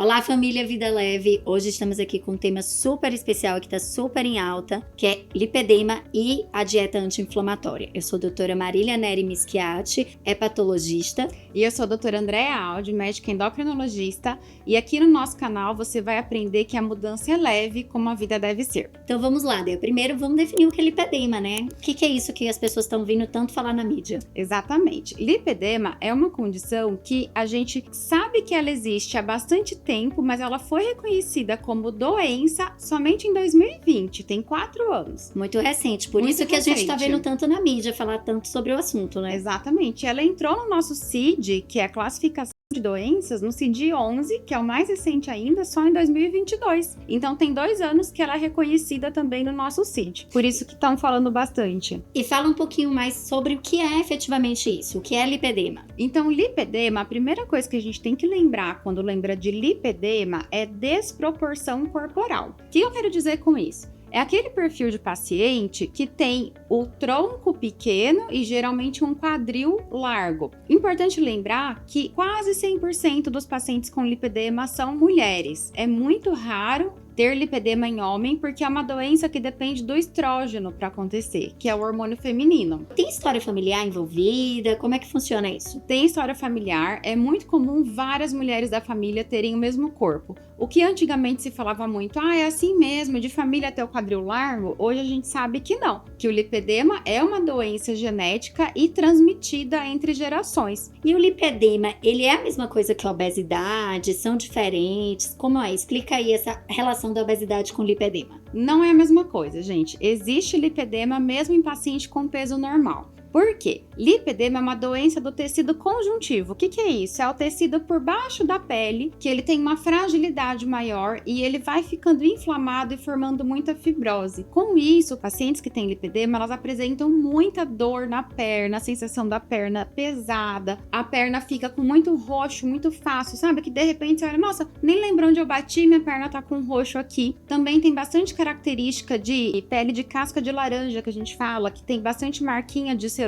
Olá, família Vida Leve! Hoje estamos aqui com um tema super especial que está super em alta, que é lipedema e a dieta anti-inflamatória. Eu sou a doutora Marília Neri Mischiati, hepatologista. E eu sou a doutora Andréa Aldi, médica endocrinologista. E aqui no nosso canal você vai aprender que a mudança é leve, como a vida deve ser. Então vamos lá, Dê. Primeiro vamos definir o que é lipedema, né? O que é isso que as pessoas estão vindo tanto falar na mídia? Exatamente. Lipedema é uma condição que a gente sabe que ela existe há bastante tempo, mas ela foi reconhecida como doença somente em 2020, tem 4 anos. Muito recente, por Muito isso que a gente tá recente. vendo tanto na mídia, falar tanto sobre o assunto, né? Exatamente. Ela entrou no nosso CID, que é a classificação de doenças, no CID-11, que é o mais recente ainda, só em 2022. Então tem 2 anos que ela é reconhecida também no nosso CID. Por isso que estão falando bastante. E fala um pouquinho mais sobre o que é efetivamente isso, o que é lipedema. Então, lipedema, a primeira coisa que a gente tem que lembrar quando lembra de lipedema é desproporção corporal. O que eu quero dizer com isso? É aquele perfil de paciente que tem o tronco pequeno e geralmente um quadril largo. Importante lembrar que quase 100% dos pacientes com lipedema são mulheres. É muito raro ter lipedema em homem, porque é uma doença que depende do estrógeno para acontecer, que é o hormônio feminino. Tem história familiar envolvida? Como é que funciona isso? Tem história familiar, é muito comum várias mulheres da família terem o mesmo corpo. O que antigamente se falava muito, é assim mesmo, de família até o quadril largo, hoje a gente sabe que não, que o lipedema é uma doença genética e transmitida entre gerações. E o lipedema, ele é a mesma coisa que a obesidade? São diferentes? Como é? Explica aí essa relação da obesidade com lipedema. Não é a mesma coisa, gente. Existe lipedema mesmo em paciente com peso normal. Por quê? Lipedema é uma doença do tecido conjuntivo. O que é isso? É o tecido por baixo da pele, que ele tem uma fragilidade maior e ele vai ficando inflamado e formando muita fibrose. Com isso, pacientes que têm lipedema, elas apresentam muita dor na perna, a sensação da perna pesada, a perna fica com muito roxo, muito fácil, sabe? Que de repente você olha, nossa, nem lembro onde eu bati, minha perna tá com roxo aqui. Também tem bastante característica de pele de casca de laranja, que a gente fala, que tem bastante marquinha de celulite.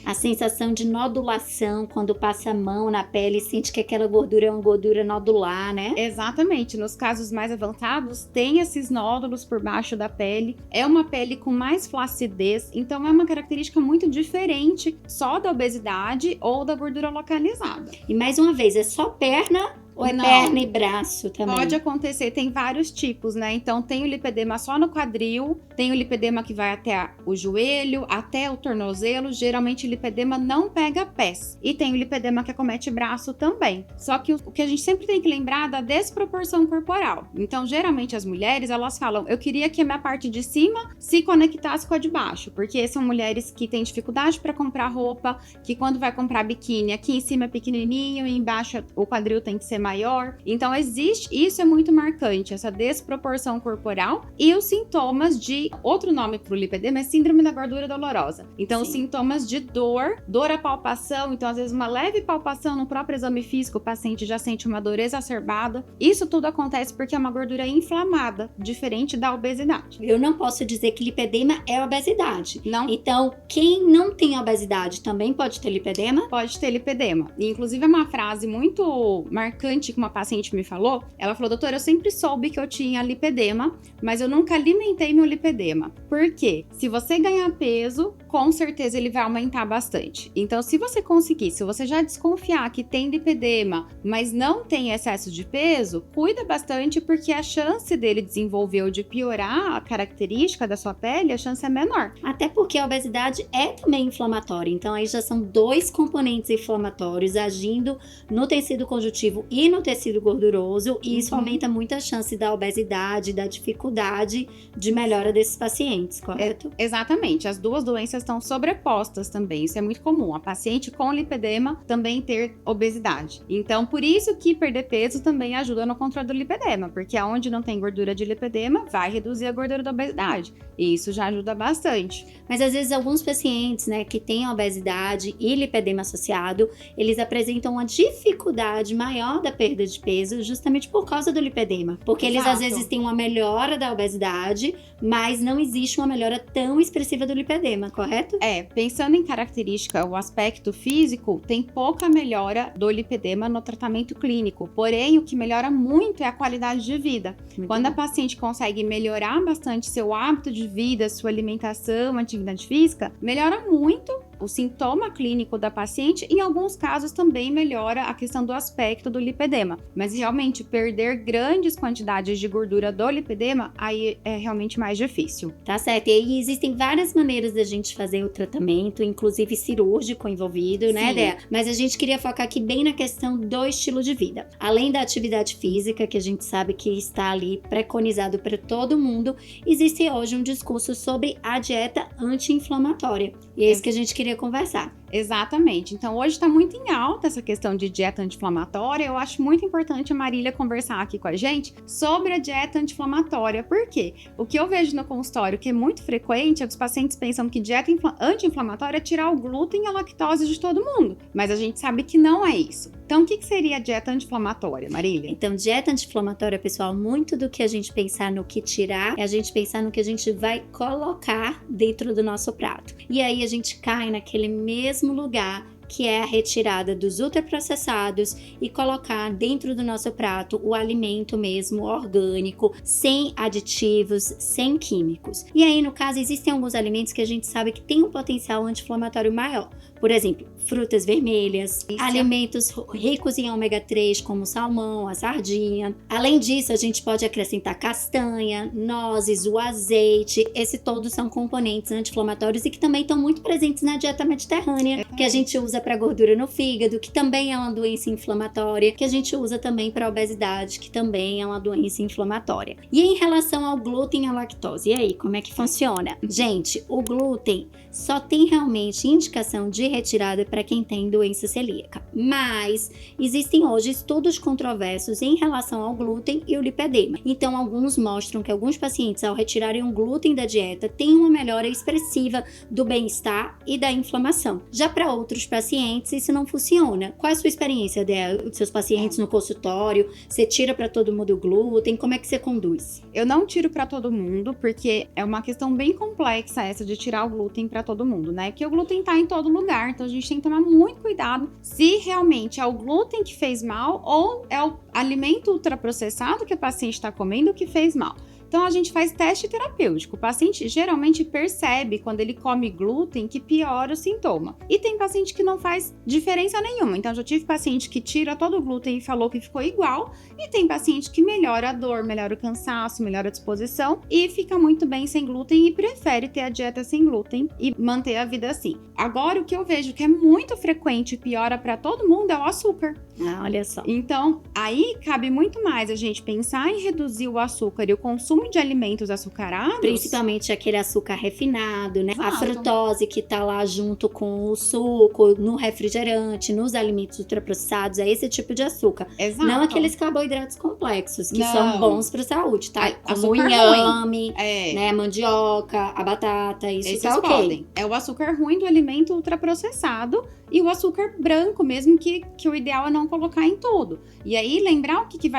A sensação de nodulação, quando passa a mão na pele e sente que aquela gordura é uma gordura nodular, né? Exatamente. Nos casos mais avançados, tem esses nódulos por baixo da pele. É uma pele com mais flacidez, então é uma característica muito diferente só da obesidade ou da gordura localizada. E mais uma vez, é só perna? Ou é Não. perna e braço também? Pode acontecer, tem vários tipos, né? Então tem o lipedema só no quadril, tem o lipedema que vai até o joelho, até o tornozelo. Geralmente o lipedema não pega pés. E tem o lipedema que acomete braço também. Só que o que a gente sempre tem que lembrar é da desproporção corporal. Então, geralmente as mulheres, elas falam, eu queria que a minha parte de cima se conectasse com a de baixo. Porque são mulheres que têm dificuldade para comprar roupa, que quando vai comprar biquíni, aqui em cima é pequenininho e embaixo o quadril tem que ser maior. Então existe, isso é muito marcante, essa desproporção corporal e os sintomas de, outro nome para o lipedema é síndrome da gordura dolorosa. Então os sintomas de dor à palpação, então às vezes uma leve palpação no próprio exame físico, o paciente já sente uma dor exacerbada. Isso tudo acontece porque é uma gordura inflamada, diferente da obesidade. Eu não posso dizer que lipedema é obesidade. Não. Então, quem não tem obesidade também pode ter lipedema? Pode ter lipedema. E, inclusive, é uma frase muito marcante que uma paciente me falou. Ela falou, doutora, eu sempre soube que eu tinha lipedema, mas eu nunca alimentei meu lipedema. Por quê? Se você ganhar peso, com certeza ele vai aumentar bastante. Então, se você conseguir, se você já desconfiar que tem lipedema, mas não tem excesso de peso, cuida bastante, porque a chance dele desenvolver ou de piorar a característica da sua pele, a chance é menor. Até porque a obesidade é também inflamatória. Então, aí já são 2 componentes inflamatórios agindo no tecido conjuntivo e no tecido gorduroso, e isso aumenta muito a chance da obesidade, da dificuldade de melhora desses pacientes, correto? Exatamente, as duas doenças estão sobrepostas também, isso é muito comum, a paciente com lipedema também ter obesidade. Então, por isso que perder peso também ajuda no controle do lipedema, porque aonde não tem gordura de lipedema, vai reduzir a gordura da obesidade, e isso já ajuda bastante. Mas às vezes alguns pacientes, né, que têm obesidade e lipedema associado, eles apresentam uma dificuldade maior da perda de peso justamente por causa do lipedema. Porque eles às vezes têm uma melhora da obesidade, mas não existe uma melhora tão expressiva do lipedema, correto? correto? Pensando em característica, o aspecto físico, tem pouca melhora do lipedema no tratamento clínico. Porém, o que melhora muito é a qualidade de vida. Quando a paciente consegue melhorar bastante seu hábito de vida, sua alimentação, atividade física, melhora muito o sintoma clínico da paciente e, em alguns casos, também melhora a questão do aspecto do lipedema. Mas, realmente, perder grandes quantidades de gordura do lipedema, aí é realmente mais difícil. Tá certo. E aí existem várias maneiras da gente fazer o tratamento, inclusive cirúrgico envolvido, né, Dea? Mas a gente queria focar aqui bem na questão do estilo de vida. Além da atividade física, que a gente sabe que está ali preconizado para todo mundo, existe hoje um discurso sobre a dieta anti-inflamatória. E é isso que a gente queria conversar. Exatamente. Então, hoje está muito em alta essa questão de dieta anti-inflamatória. Eu acho muito importante a Marília conversar aqui com a gente sobre a dieta anti-inflamatória. Por quê? O que eu vejo no consultório, que é muito frequente, é que os pacientes pensam que dieta anti-inflamatória é tirar o glúten e a lactose de todo mundo. Mas a gente sabe que não é isso. Então, o que seria a dieta anti-inflamatória, Marília? Então, dieta anti-inflamatória, pessoal, muito do que a gente pensar no que tirar, é a gente pensar no que a gente vai colocar dentro do nosso prato. E aí a gente cai naquele mesmo lugar, que é a retirada dos ultraprocessados e colocar dentro do nosso prato o alimento mesmo orgânico, sem aditivos, sem químicos. E aí, no caso, existem alguns alimentos que a gente sabe que tem um potencial anti-inflamatório maior. Por exemplo, frutas vermelhas, alimentos ricos em ômega 3, como o salmão, a sardinha. Além disso, a gente pode acrescentar castanha, nozes, o azeite. Esses todos são componentes anti-inflamatórios e que também estão muito presentes na dieta mediterrânea, que a gente usa para gordura no fígado, que também é uma doença inflamatória, que a gente usa também para obesidade, que também é uma doença inflamatória. E em relação ao glúten e à lactose, e aí, como é que funciona? Gente, o glúten só tem realmente indicação de retirada para quem tem doença celíaca, mas existem hoje estudos controversos em relação ao glúten e o lipedema. Então, alguns mostram que alguns pacientes, ao retirarem o glúten da dieta, têm uma melhora expressiva do bem-estar e da inflamação. Já para outros pacientes, isso não funciona. Qual é a sua experiência, dos seus pacientes no consultório? Você tira para todo mundo o glúten? Como é que você conduz? Eu não tiro para todo mundo, porque é uma questão bem complexa essa de tirar o glúten para todo mundo, né? Porque o glúten tá em todo lugar, então a gente tem que tomar muito cuidado se realmente é o glúten que fez mal ou é o alimento ultraprocessado que a paciente está comendo que fez mal. Então, a gente faz teste terapêutico. O paciente geralmente percebe, quando ele come glúten, que piora o sintoma. E tem paciente que não faz diferença nenhuma. Então, já tive paciente que tira todo o glúten e falou que ficou igual. E tem paciente que melhora a dor, melhora o cansaço, melhora a disposição e fica muito bem sem glúten e prefere ter a dieta sem glúten e manter a vida assim. Agora, o que eu vejo que é muito frequente e piora para todo mundo é o açúcar. Ah, olha só. Então, aí cabe muito mais a gente pensar em reduzir o açúcar e o consumo de alimentos açucarados. Principalmente aquele açúcar refinado, né? Exato. A frutose que tá lá junto com o suco, no refrigerante, nos alimentos ultraprocessados, é esse tipo de açúcar. Exato. Não aqueles carboidratos complexos, que Não. são bons pra saúde, tá? Como o Açúcar inhame, É. né? A mandioca, a batata, isso Esses tá ok. podem. É o açúcar ruim do alimento ultraprocessado e o açúcar branco mesmo, que o ideal é não colocar em tudo. E aí, lembrar o que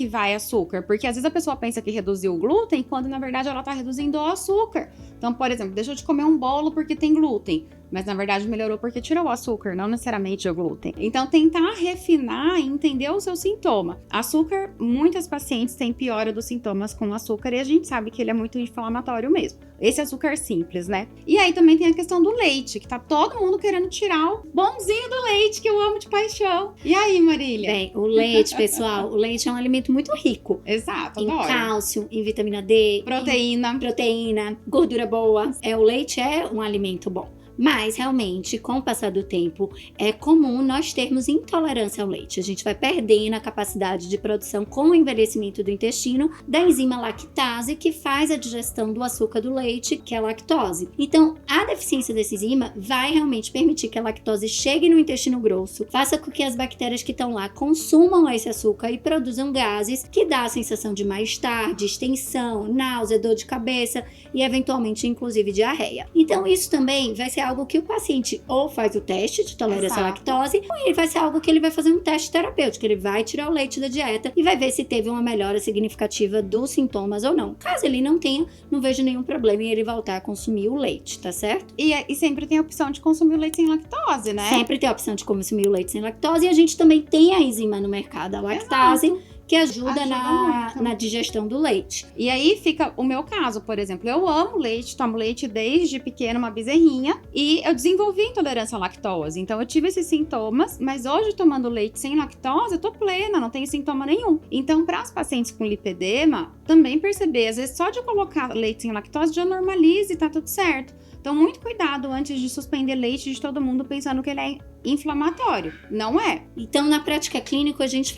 vai açúcar, porque às vezes a pessoa pensa que reduziu o glúten, quando na verdade ela tá reduzindo o açúcar. Então, por exemplo, deixou de comer um bolo porque tem glúten, mas na verdade melhorou porque tirou o açúcar, não necessariamente o glúten. Então, tentar refinar e entender o seu sintoma. Açúcar, muitas pacientes têm piora dos sintomas com açúcar e a gente sabe que ele é muito inflamatório mesmo. Esse açúcar simples, né? E aí também tem a questão do leite, que tá todo mundo querendo tirar o bonzinho do leite, que eu amo de paixão. E aí, Marília? Bem, o leite, pessoal, o leite é um alimento muito rico. Exato, Em adoro. cálcio, em vitamina D, proteína, gordura boa. O leite é um alimento bom. Mas, realmente, com o passar do tempo, é comum nós termos intolerância ao leite. A gente vai perdendo a capacidade de produção com o envelhecimento do intestino da enzima lactase, que faz a digestão do açúcar do leite, que é a lactose. Então, a deficiência dessa enzima vai realmente permitir que a lactose chegue no intestino grosso, faça com que as bactérias que estão lá consumam esse açúcar e produzam gases que dá a sensação de mal-estar, distensão, náusea, dor de cabeça e, eventualmente, inclusive, diarreia. Então, isso também vai ser algo que o paciente ou faz o teste de tolerância à Exato. lactose, ou ele vai ser algo que ele vai fazer um teste terapêutico, ele vai tirar o leite da dieta e vai ver se teve uma melhora significativa dos sintomas ou não. Caso ele não tenha, não vejo nenhum problema em ele voltar a consumir o leite, tá certo? E sempre tem a opção de consumir o leite sem lactose, né? Sempre tem a opção de consumir o leite sem lactose, e a gente também tem a enzima no mercado, a lactase, Exato. que ajuda Ajuda muito. na digestão do leite. E aí fica o meu caso, por exemplo. Eu amo leite, tomo leite desde pequena, uma bezerrinha. E eu desenvolvi intolerância à lactose. Então eu tive esses sintomas, mas hoje tomando leite sem lactose, eu tô plena, não tenho sintoma nenhum. Então, para as pacientes com lipedema, também perceber, às vezes só de colocar leite sem lactose já normaliza e tá tudo certo. Então, muito cuidado antes de suspender leite de todo mundo pensando que ele é inflamatório. Não é. Então, na prática clínica, a gente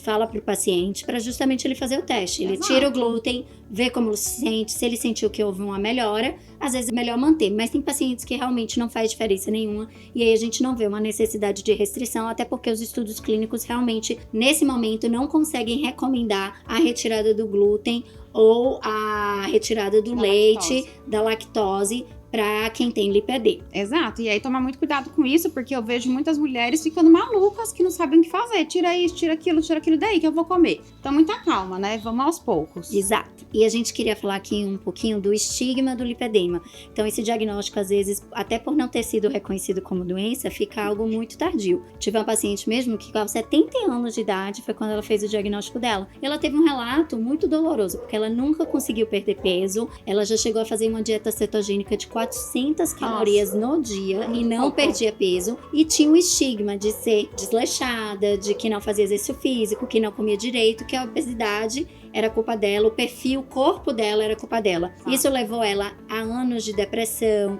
fala pro paciente para justamente ele fazer o teste. Ele Exato. tira o glúten, vê como ele se sente, se ele sentiu que houve uma melhora, às vezes é melhor manter. Mas tem pacientes que realmente não faz diferença nenhuma, e aí a gente não vê uma necessidade de restrição, até porque os estudos clínicos realmente, nesse momento, não conseguem recomendar a retirada do glúten ou a retirada do leite, da lactose, para quem tem lipedema. Exato, e aí tomar muito cuidado com isso, porque eu vejo muitas mulheres ficando malucas que não sabem o que fazer. Tira isso, tira aquilo daí que eu vou comer. Então, muita calma, né? Vamos aos poucos. Exato. E a gente queria falar aqui um pouquinho do estigma do lipedema. Então, esse diagnóstico, às vezes, até por não ter sido reconhecido como doença, fica algo muito tardio. Tive uma paciente mesmo que, aos 70 anos de idade, foi quando ela fez o diagnóstico dela. E ela teve um relato muito doloroso, porque ela nunca conseguiu perder peso, ela já chegou a fazer uma dieta cetogênica de 400 calorias no dia e não perdia peso, e tinha o estigma de ser desleixada, de que não fazia exercício físico, que não comia direito, que a obesidade era culpa dela, o perfil, o corpo dela era culpa dela. Isso levou ela a anos de depressão,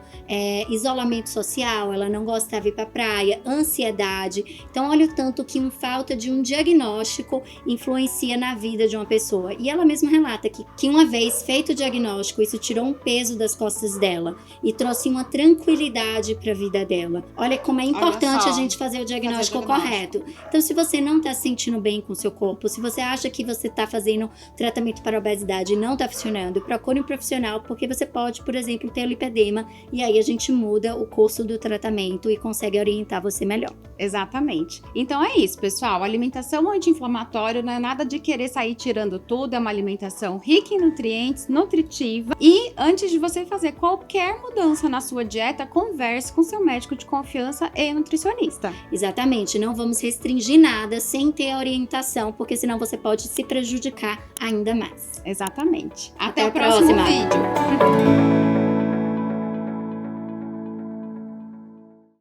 isolamento social, ela não gostava de ir pra praia, ansiedade. Então, olha o tanto que falta de um diagnóstico influencia na vida de uma pessoa. E ela mesma relata que uma vez feito o diagnóstico, isso tirou um peso das costas dela e trouxe uma tranquilidade para a vida dela. Olha como é importante a gente fazer o diagnóstico correto. Então, se você não está se sentindo bem com o seu corpo, se você acha que você está fazendo tratamento para obesidade e não está funcionando, procure um profissional, porque você pode, por exemplo, ter lipedema, e aí a gente muda o curso do tratamento e consegue orientar você melhor. Exatamente. Então é isso, pessoal. Alimentação anti-inflamatória não é nada de querer sair tirando tudo, é uma alimentação rica em nutrientes, nutritiva. E antes de você fazer qualquer mudança na sua dieta, converse com seu médico de confiança e nutricionista. Exatamente, não vamos restringir nada sem ter a orientação, porque senão você pode se prejudicar ainda mais. Exatamente. Até o a próximo próxima. vídeo.